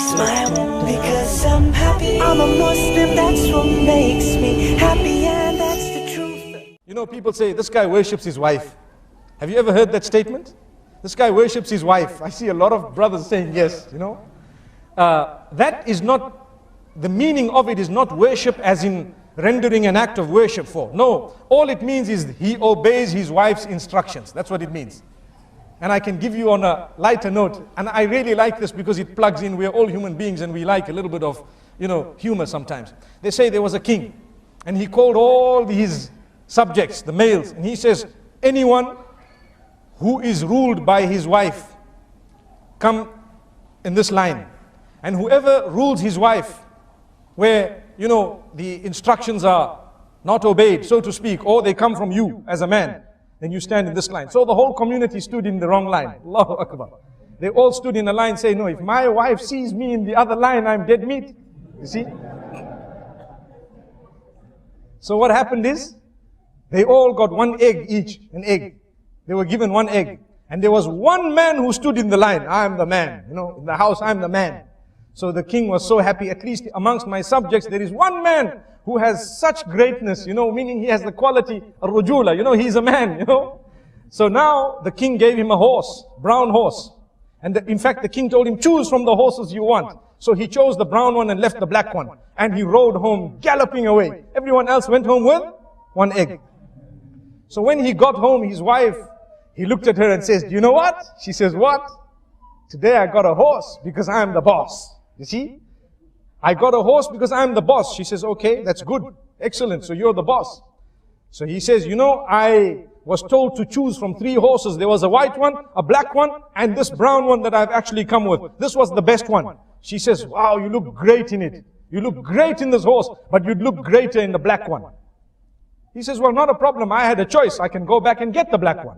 smile because I'm happy. I'm a Muslim, that's what makes me happy, and that's the truth. You know, people say, this guy worships his wife. Have you ever heard that statement? This guy worships his wife. I see a lot of brothers saying yes, you know. That is not, the meaning of it is not worship as in rendering an act of worship for. No, all it means is he obeys his wife's instructions. That's what it means. And I can give you on a lighter note, and I really like this because it plugs in. We're all human beings and we like a little bit of, you know, humor sometimes. They say there was a king and he called all his subjects, the males, and he says, anyone who is ruled by his wife, come in this line. And whoever rules his wife, where, you know, the instructions are not obeyed, so to speak, or they come from you as a man, then you stand in this line. So the whole community stood in the wrong line. Allahu Akbar. They all stood in a line saying, no, if my wife sees me in the other line, I'm dead meat. You see? So what happened is, they all got one egg each, an egg. They were given one egg. And there was one man who stood in the line. I'm the man. You know, in the house, I'm the man. So the king was so happy, at least amongst my subjects, there is one man who has such greatness, you know, meaning he has the quality, ar-rujula, you know, he's a man, you know. So now the king gave him a horse, brown horse. And in fact, the king told him, choose from the horses you want. So he chose the brown one and left the black one. And he rode home, galloping away. Everyone else went home with one egg. So when he got home, his wife, he looked at her and says, do you know what? She says, what? Today I got a horse because I'm the boss. You see? I got a horse because I'm the boss. She says, okay, that's good. Excellent. So you're the boss. So he says, you know, I was told to choose from 3 horses. There was a white one, a black one, and this brown one that I've actually come with. This was the best one. She says, wow, you look great in it. You look great in this horse, but you'd look greater in the black one. He says, well, not a problem. I had a choice. I can go back and get the black one.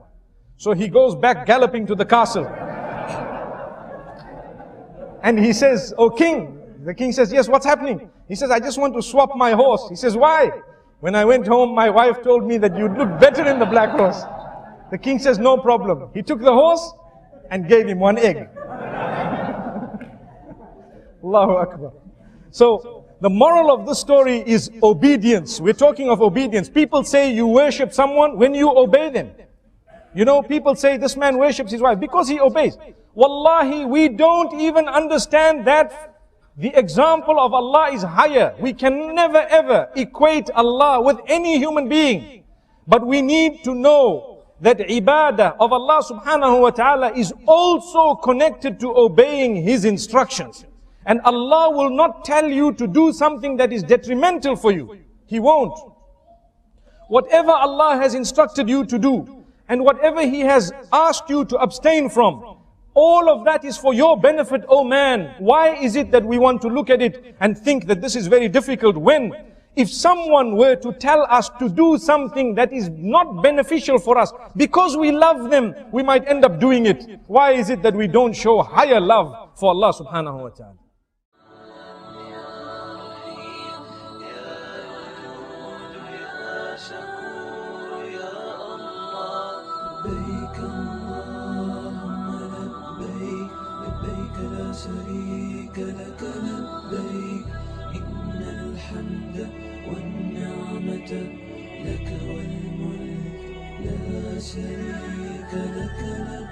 So he goes back galloping to the castle. And he says, oh king. The king says, yes, what's happening? He says, I just want to swap my horse. He says, why? When I went home, my wife told me that you'd look better in the black horse. The king says, no problem. He took the horse and gave him one egg. Allahu Akbar. So, the moral of this story is obedience. We're talking of obedience. People say you worship someone when you obey them. You know, people say this man worships his wife because he obeys. Wallahi, we don't even understand that the example of Allah is higher. We can never ever equate Allah with any human being. But we need to know that ibadah of Allah subhanahu wa ta'ala is also connected to obeying His instructions. And Allah will not tell you to do something that is detrimental for you. He won't. Whatever Allah has instructed you to do, and whatever He has asked you to abstain from, all of that is for your benefit, oh man. Why is it that we want to look at it and think that this is very difficult when, if someone were to tell us to do something that is not beneficial for us, because we love them, we might end up doing it. Why is it that we don't show higher love for Allah subhanahu wa ta'ala? شريك لك لبيك إن الحمد والنعمة لك والملك لا شريك لك لبيك